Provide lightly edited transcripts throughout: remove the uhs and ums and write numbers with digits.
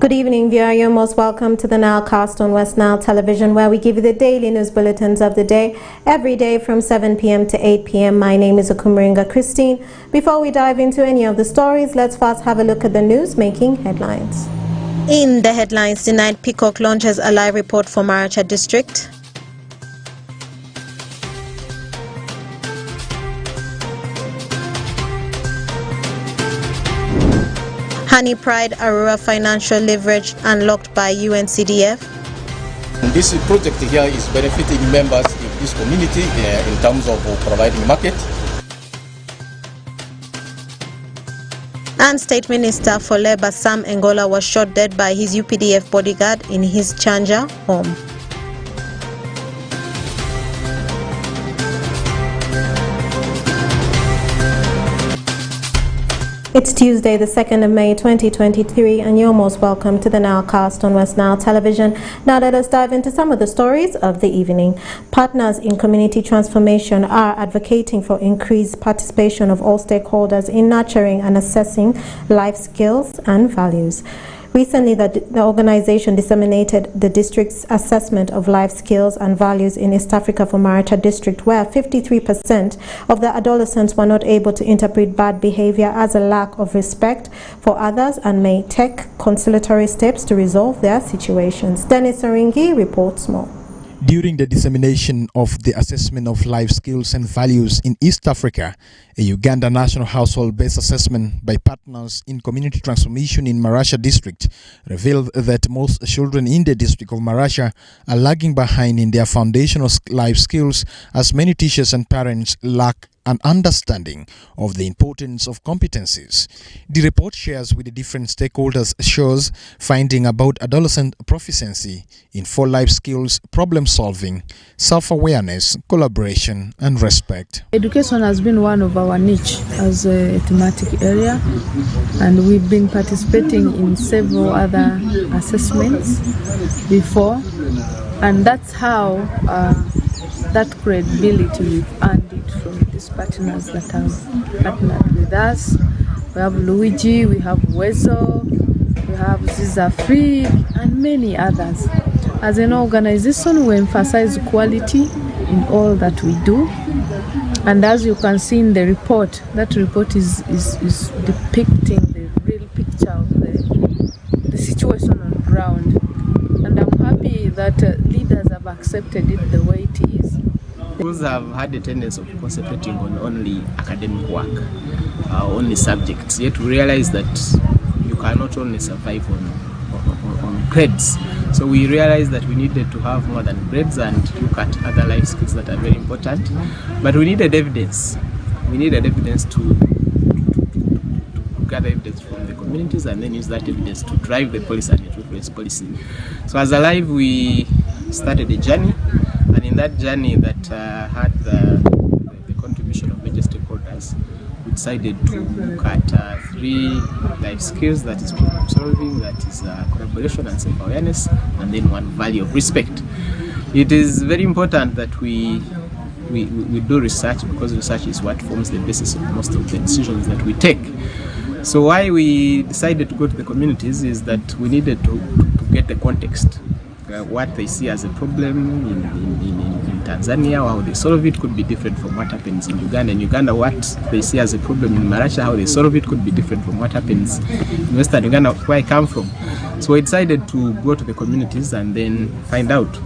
Good evening, viewer. You're most welcome to the Nilecast on Westnile television, where we give you the daily news bulletins of the day, every day from 7 p.m. to 8 p.m. My name is Okumaringa Christine. Before we dive into any of the stories, let's first have a look at the news making headlines. In the headlines tonight, Peacock launches a live report for Maracha District. Honey Pride Aurora financial leverage unlocked by UNCDF. This project here is benefiting members in this community in terms of providing market. And State Minister for Labour Sam Engola was shot dead by his UPDF bodyguard in his Chanja home. It's Tuesday, the 2nd of May, 2023, and you're most welcome to the Nilecast on Westnile television. Now let us dive into some of the stories of the evening. Partners in community transformation are advocating for increased participation of all stakeholders in nurturing and assessing life skills and values. Recently, the organization disseminated the district's assessment of life skills and values in East Africa for Maracha District, where 53% of the adolescents were not able to interpret bad behavior as a lack of respect for others and may take conciliatory steps to resolve their situations. Dennis Oringi reports more. During the dissemination of the assessment of life skills and values in East Africa, a Uganda National Household-based assessment by partners in community transformation in Maracha District revealed that most children in the district of Maracha are lagging behind in their foundational life skills, as many teachers and parents lack an understanding of the importance of competencies. The report shares with the different stakeholders shows finding about adolescent proficiency in 4 life skills: problem solving, self-awareness, collaboration, and respect. Education has been one of our niche as a thematic area, and we've been participating in several other assessments before, and that's how that credibility we've earned it from these partners that have partnered with us. We have Luigi, we have Wezo, we have Ziza Free, and many others. As an organization, we emphasize quality in all that we do. And as you can see in the report, that report is depicting the real picture of the situation on the ground. And I'm happy that leaders have accepted it the way it is. Schools have had a tendency of concentrating on only academic work, only subjects. Yet we realize that you cannot only survive on grades. So we realized that we needed to have more than grades and look at other life skills that are very important. But we needed evidence. We needed evidence to gather evidence from the communities and then use that evidence to drive the policy and influence policy. So as Alive, we started a journey, and in that journey that had the contribution of major stakeholders, we decided to look at 3 life skills: that is problem solving, that is collaboration and self-awareness, and then 1 value of respect. It is very important that we do research, because research is what forms the basis of most of the decisions that we take. So why we decided to go to the communities is that we needed to get the context. What they see as a problem in Tanzania, how they solve it could be different from what happens in Uganda. In Uganda, what they see as a problem in Maracha, how they solve it could be different from what happens in Western Uganda, where I come from. So we decided to go to the communities and then find out.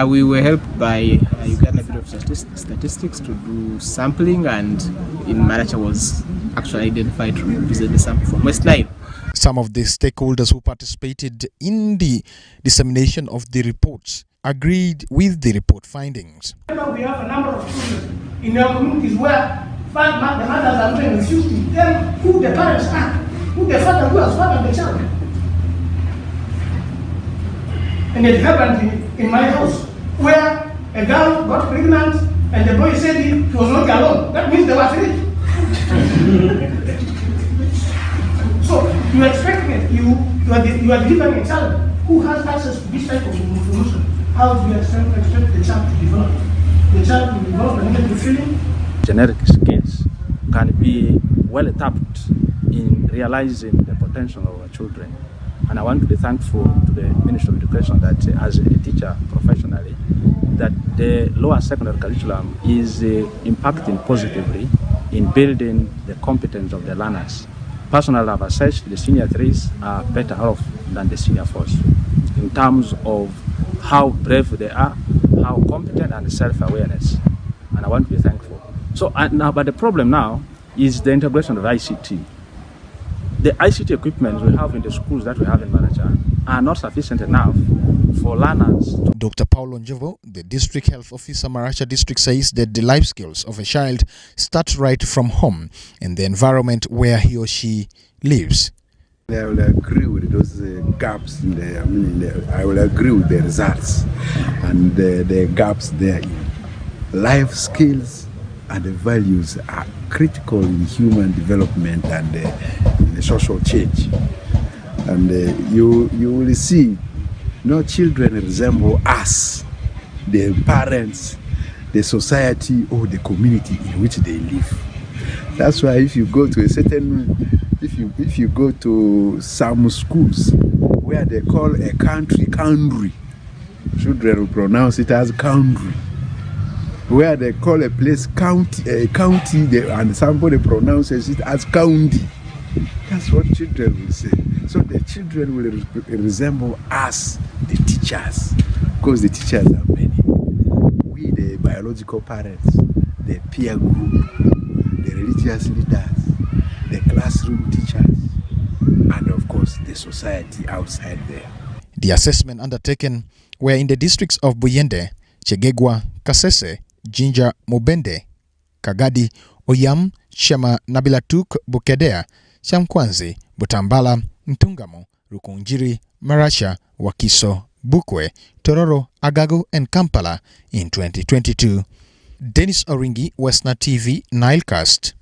We were helped by Uganda Bureau of Statistics to do sampling, and in Maracha was actually identified to represent the sample from Westnile. Some of the stakeholders who participated in the dissemination of the reports agreed with the report findings. We have a number of children in our communities where the mothers are not refused to tell who the parents are, who the father who has fathered the child. And it happened in my house, where a girl got pregnant and the boy said he was not alone. That means they were 3. So you are expecting it. You are delivering a child who has access to this type of information. How do you expect the child to develop? The child will develop a negative feeling. Generic skills can be well tapped in realizing the potential of our children. And I want to be thankful to the Ministry of Education that as a teacher professionally, that the lower secondary curriculum is impacting positively in building the competence of the learners. Personally, I've assessed the senior threes are better off than the senior fours in terms of how brave they are, how competent, and self-awareness. And I want to be thankful. So but the problem now is the integration of ICT. The ICT equipment we have in the schools that we have in Maracha are not sufficient enough for learners. Dr. Paulo Njovo, the District Health Officer, Maracha District, says that the life skills of a child start right from home and the environment where he or she lives. I will agree with those gaps in I will agree with the results and the gaps there in life skills and the values are critical in human development and in the social change. And you will see, children resemble us, the parents, the society or the community in which they live. That's why if you go to a certain, if you go to some schools where they call a country, children will pronounce it as country. Where they call a place county, and somebody pronounces it as county. That's what children will say. So the children will resemble us, the teachers, because the teachers are many. We, the biological parents, the peer group, the religious leaders, the classroom teachers, and of course the society outside there. The assessment undertaken were in the districts of Buyende, Chegegwa, Kasese, Jinja, Mubende, Kagadi, Oyam, Shema, Nabilatuk, Bukedea, Shamkwanzi, Butambala, Ntungamo, Rukunjiri, Maracha, Wakiso, Bukwe, Tororo, Agago, and Kampala in 2022. Dennis Oringi, Westnile TV, Nilecast.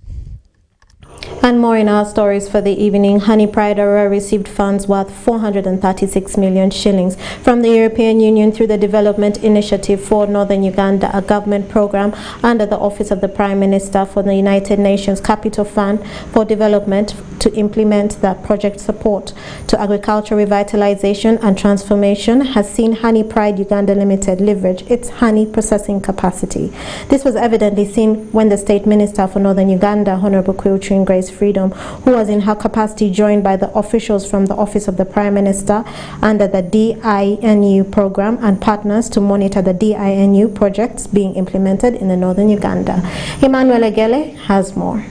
And more in our stories for the evening. Honey Pride Aurora received funds worth 436 million shillings from the European Union through the Development Initiative for Northern Uganda, a government program under the Office of the Prime Minister for the United Nations Capital Fund for Development to implement the project support to agriculture revitalization and transformation has seen Honey Pride Uganda Limited leverage its honey processing capacity. This was evidently seen when the State Minister for Northern Uganda, Honorable Quiltrin Grace Freedom, who was in her capacity joined by the officials from the Office of the Prime Minister under the DINU program and partners to monitor the DINU projects being implemented in the Northern Uganda. Emmanuel Agele has more.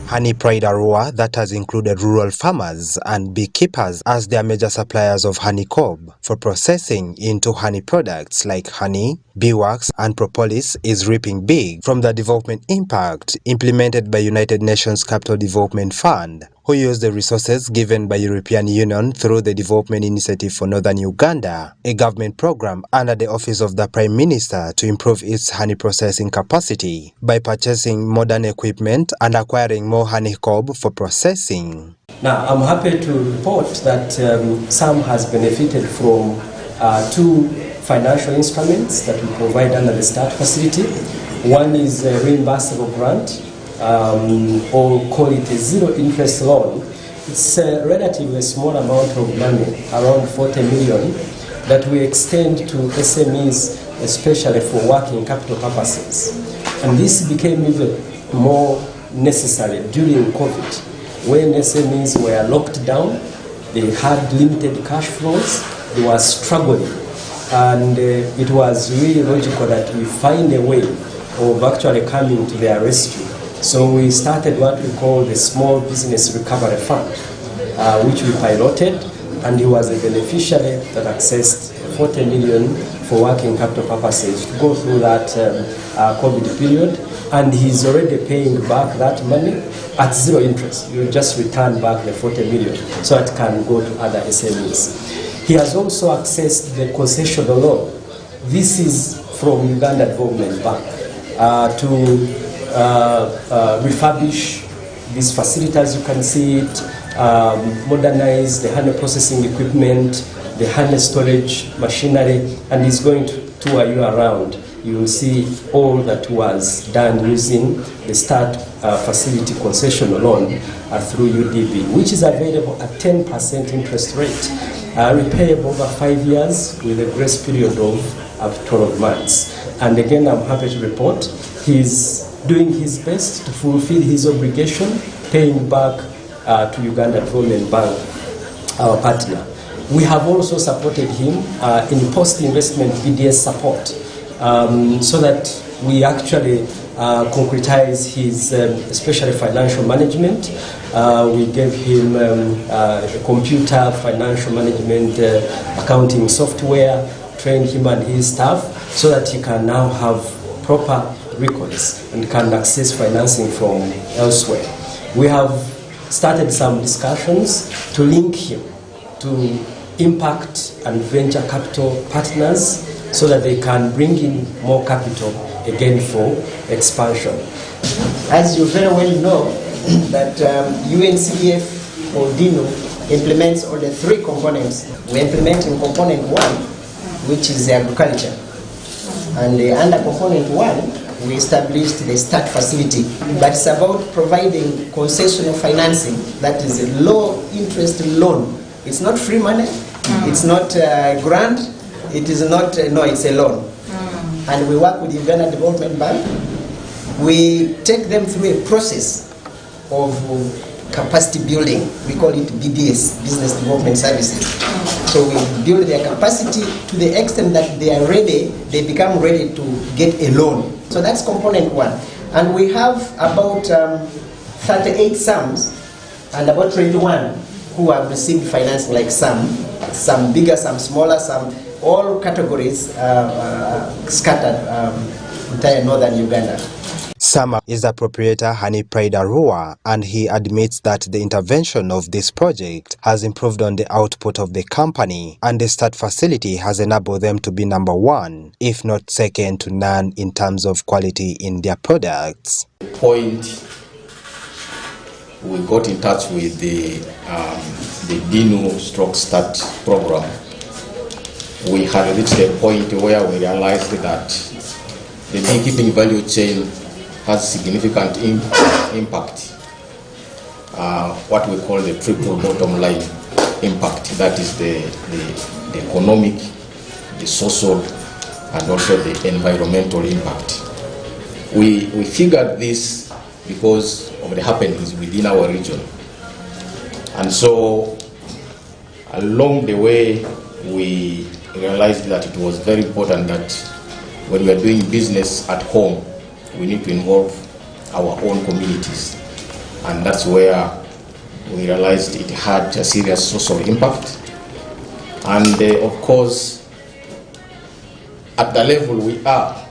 Honey Pride Aurora that has included rural farmers and beekeepers as their major suppliers of honey cob for processing into honey products like honey, beeswax and propolis is reaping big from the development impact implemented by United Nations Capital Development Fund, who use the resources given by European Union through the Development Initiative for Northern Uganda, a government program under the Office of the Prime Minister to improve its honey processing capacity by purchasing modern equipment and acquiring more honey cob for processing. Now, I'm happy to report that SAM has benefited from two financial instruments that we provide under the START facility. One is a reimbursable grant, or call it a zero interest loan. It's a relatively small amount of money, around 40 million, that we extend to SMEs, especially for working capital purposes. And this became even more necessary during COVID, when SMEs were locked down, they had limited cash flows, they were struggling. And it was really logical that we find a way of actually coming to their rescue. So we started what we call the Small Business Recovery Fund, which we piloted, and he was a beneficiary that accessed 40 million for working capital purposes to go through that COVID period, and he's already paying back that money at zero interest. You just return back the 40 million so it can go to other SMEs. He has also accessed the concessional loan. This is from Uganda Development Bank to refurbish this facility, as you can see it, modernize the honey processing equipment, the honey storage machinery, and is going to tour you around. You will see all that was done using the START facility concessional loan through UDB, which is available at 10% interest rate. repayable over 5 years with a grace period of up to 12 months. And again, I'm happy to report he's doing his best to fulfill his obligation, paying back to Uganda Development Bank, our partner. We have also supported him in post-investment BDS support so that we actually concretize his especially financial management. We gave him a computer financial management accounting software, trained him and his staff so that he can now have proper records and can access financing from elsewhere. We have started some discussions to link him to impact and venture capital partners so that they can bring in more capital again for expansion. As you very well know, that UNCDF or DINO implements all the 3 components. We're implementing component 1, which is agriculture. And under component 1, we established the START facility. But it's about providing concessional financing, that is a low interest loan. It's not free money, it's not a grant, it is not, no, it's a loan. And we work with the Uganda Development Bank. We take them through a process of capacity building. We call it BDS, Business Development Services. So we build their capacity to the extent that they are ready, they become ready to get a loan. So that's component 1. And we have about 38 SAMs and about 21 who have received financing, like some bigger, some smaller, some all categories scattered entire northern Uganda. Sama is the proprietor Honey Pride Arua, and he admits that the intervention of this project has improved on the output of the company, and the START facility has enabled them to be number 1, if not second to none in terms of quality in their products. Point, we got in touch with the DINO stroke START program. We had reached a point where we realized that the beekeeping value chain has significant impact, what we call the triple bottom line impact. That is the economic, the social, and also the environmental impact. We figured this because of the happenings within our region. And so along the way, we realized that it was very important that when we are doing business at home, we need to involve our own communities. And that's where we realized it had a serious social impact. And of course, at the level we are,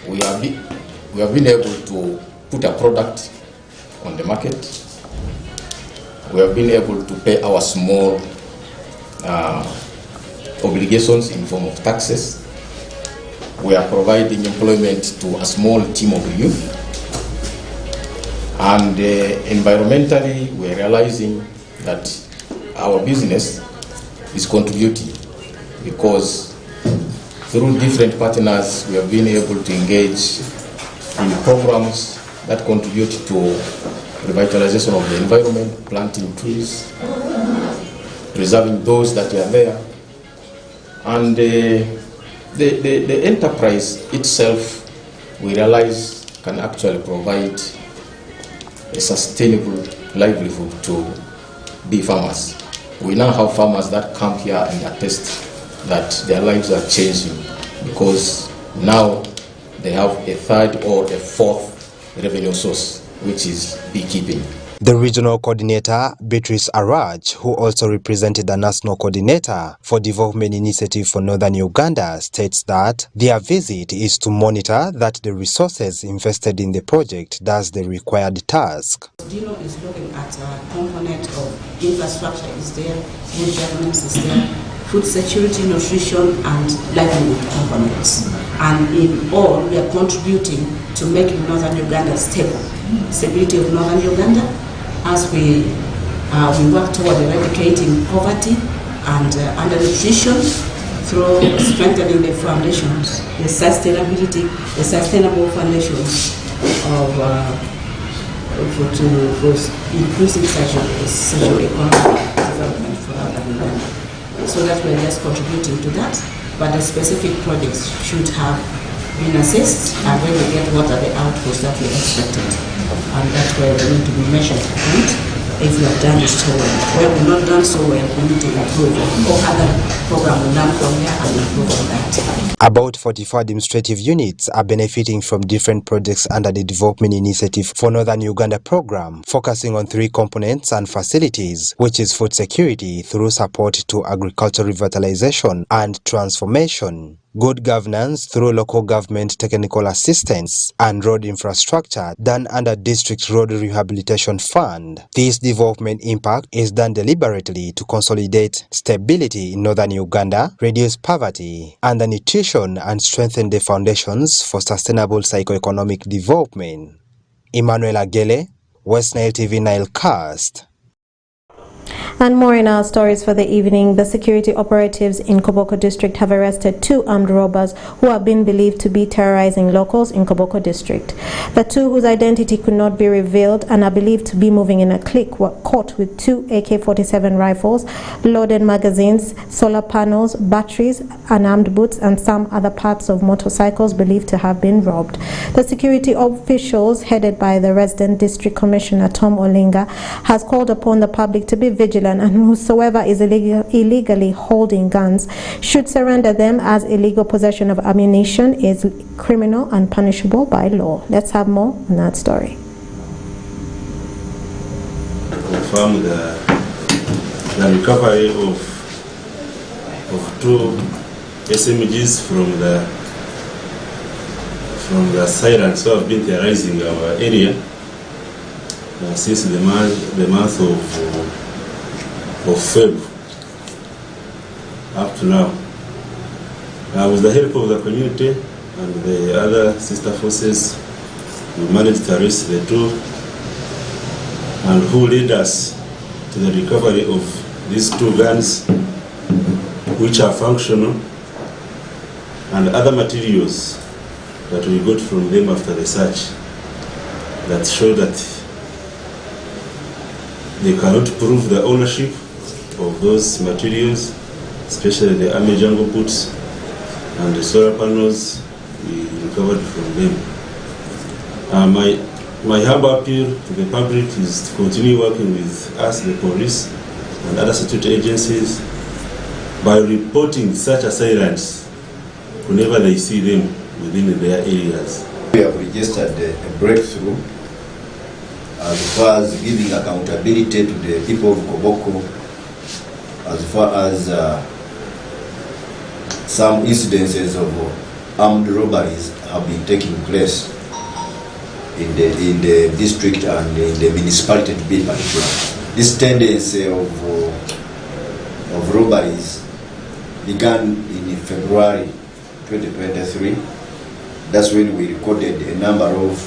we have been able to put a product on the market. We have been able to pay our small obligations in form of taxes. We are providing employment to a small team of youth. And environmentally, we are realizing that our business is contributing because through different partners, we have been able to engage in programs that contribute to revitalization of the environment, planting trees, preserving those that are there. And the enterprise itself, we realize, can actually provide a sustainable livelihood to bee farmers. We now have farmers that come here and attest that their lives are changing because now they have a third or a fourth revenue source, which is beekeeping. The regional coordinator, Beatrice Araj, who also represented the national coordinator for Development Initiative for Northern Uganda, states that their visit is to monitor that the resources invested in the project does the required task. DINO is looking at a component of infrastructure is there, good governance is there, food security, nutrition, and livelihood components. And in all, we are contributing to making Northern Uganda stable. Stability of Northern Uganda, as we work toward eradicating poverty and undernutrition through strengthening the foundations, the sustainability, the sustainable foundations of for increasing social economy. development for other Uganda. So that we're just contributing to that, but the specific projects should have been assessed, and when we get what are the outputs that we expected, and that's where we need to be measured against. If we have done it so well, where we've not done so well, we need to improve, or other program will learn from here and improve on that. About 44 administrative units are benefiting from different projects under the Development Initiative for Northern Uganda program, focusing on 3 components and facilities, which is food security through support to agricultural revitalization and transformation, good governance through local government technical assistance, and road infrastructure done under District Road Rehabilitation Fund. This development impact is done deliberately to consolidate stability in northern Uganda, reduce poverty, and nutrition and strengthen the foundations for sustainable socio-economic development. Emmanuel Agele, Westnile TV Nilecast. And more in our stories for the evening. The security operatives in Koboko district have arrested 2 armed robbers who have been believed to be terrorizing locals in Koboko district. The 2, whose identity could not be revealed and are believed to be moving in a clique, were caught with 2 AK-47 rifles, loaded magazines, solar panels, batteries, unarmed boots, and some other parts of motorcycles believed to have been robbed. The security officials, headed by the resident district commissioner Tom Olinga, has called upon the public to be vigilant, and whosoever is illegally holding guns should surrender them, as illegal possession of ammunition is criminal and punishable by law. Let's have more on that story. Confirm the recovery of 2 SMGs from the sirens who have been terrorizing our area since the month of February up to now. With the help of the community and the other sister forces, we managed to arrest the 2, and who led us to the recovery of these 2 guns, which are functional, and other materials that we got from them after the search that show that they cannot prove the ownership of those materials, especially the army jungle boots and the solar panels we recovered from them. My humble appeal to the public is to continue working with us, the police, and other security agencies by reporting such assailants whenever they see them within their areas. We have registered a breakthrough as far as giving accountability to the people of Koboko, as far as some incidences of armed robberies have been taking place in the district and in the municipality to be particular. This tendency of robberies began in February 2023. That's when we recorded a number of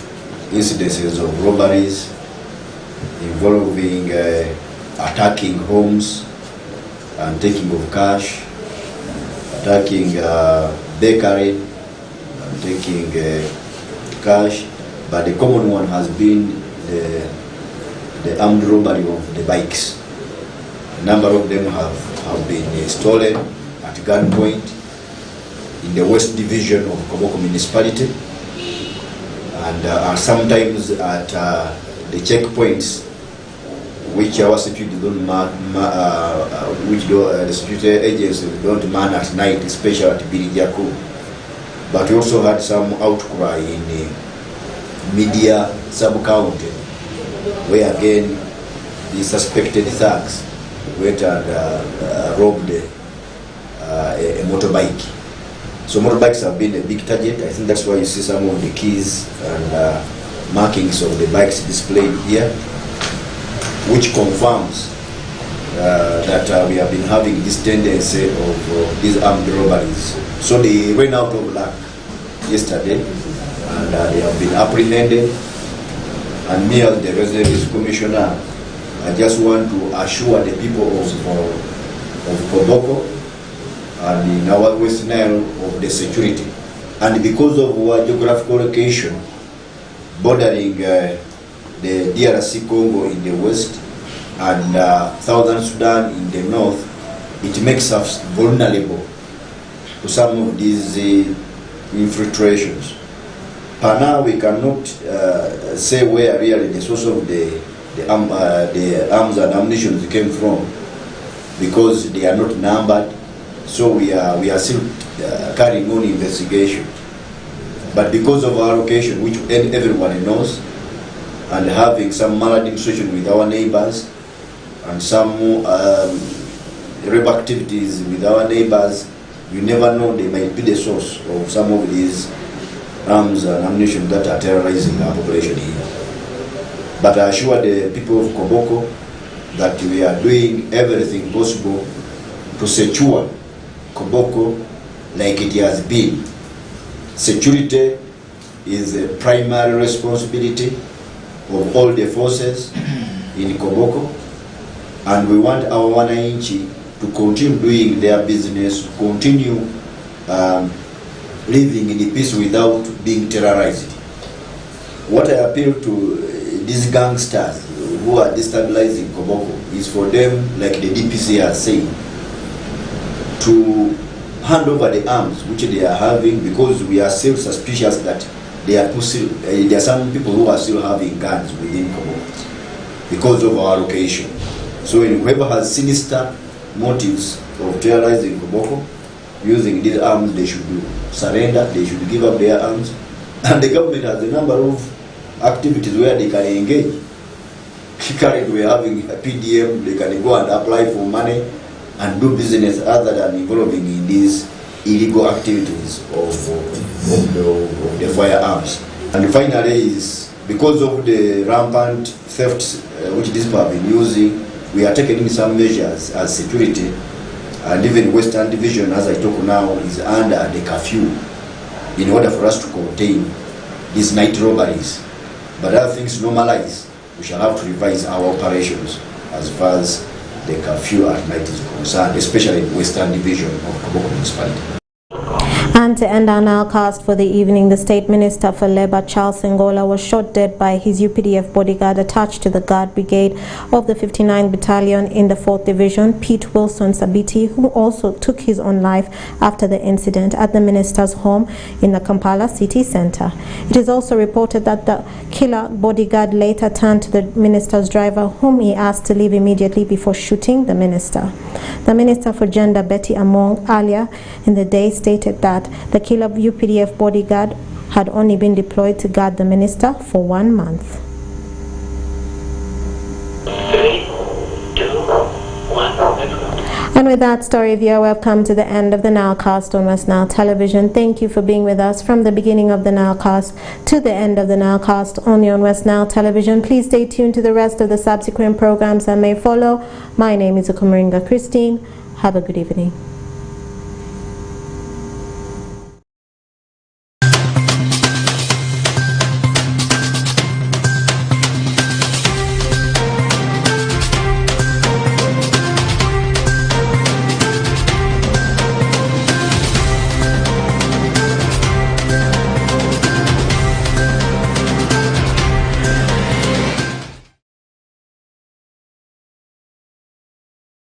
incidences of robberies involving attacking homes and taking of cash, attacking bakery and taking cash. But the common one has been the armed robbery of the bikes. A number of them have been stolen at gunpoint in the West Division of Koboko Municipality, and sometimes at the checkpoints which our security don't the security agencies don't man at night, especially at Birijaku. But we also had some outcry in the media sub-county, where again the suspected thugs went and robbed a motorbike. So motorbikes have been a big target. I think that's why you see some of the keys and markings of the bikes displayed here, which confirms that we have been having this tendency of these armed robberies. So they ran out of luck yesterday, and they have been apprehended. And me as the resident commissioner, I just want to assure the people of Koboko and in our Westnile of the security. And because of our geographical location bordering the DRC Congo in the west and Southern Sudan in the north, it makes us vulnerable to some of these infiltrations. Per now, we cannot say where really the source of the arms and ammunition came from, because they are not numbered. So we are still carrying on investigation. But because of our location, which everyone knows, and having some maladministration with our neighbors, and some rebel activities with our neighbors, you never know, they might be the source of some of these arms and ammunition that are terrorizing our population here. But I assure the people of Koboko that we are doing everything possible to secure Koboko like it has been. Security is a primary responsibility of all the forces in Koboko, and we want our wananchi to continue doing their business, continue living in peace without being terrorized. What I appeal to these gangsters who are destabilizing Koboko is for them, like the DPC has said, to hand over the arms which they are having, because we are still suspicious that there are some people who are still having guns within Koboko because of our location. So whoever has sinister motives of terrorizing Koboko using these arms, they should surrender, they should give up their arms. And the government has a number of activities where they can engage. Currently we are having a PDM, they can go and apply for money and do business other than involving in these illegal activities of the firearms. And finally is, because of the rampant thefts which these people have been using, we are taking some measures as security, and even Western Division, as I talk now, is under the curfew in order for us to contain these night robberies. But as things normalize, we shall have to revise our operations as far as the curfew at night is concerned, especially in Western Division of Koboko Municipality. And to end our Nilecast for the evening, the State Minister for Labour, Charles Ngola, was shot dead by his UPDF bodyguard attached to the Guard Brigade of the 59th Battalion in the 4th Division, Pete Wilson Sabiti, who also took his own life after the incident at the minister's home in the Kampala city centre. It is also reported that the killer bodyguard later turned to the minister's driver, whom he asked to leave immediately before shooting the minister. The Minister for Gender, Betty Among, earlier in the day stated that the killer UPDF bodyguard had only been deployed to guard the minister for 1 month. 3, 2, 1, let's go. And with that story, viewer, we've come to the end of the Nilecast on Westnile Television. Thank you for being with us from the beginning of the Nilecast to the end of the Nilecast only on Westnile Television. Please stay tuned to the rest of the subsequent programs that may follow. My name is Ukumaringa Christine. Have a good evening.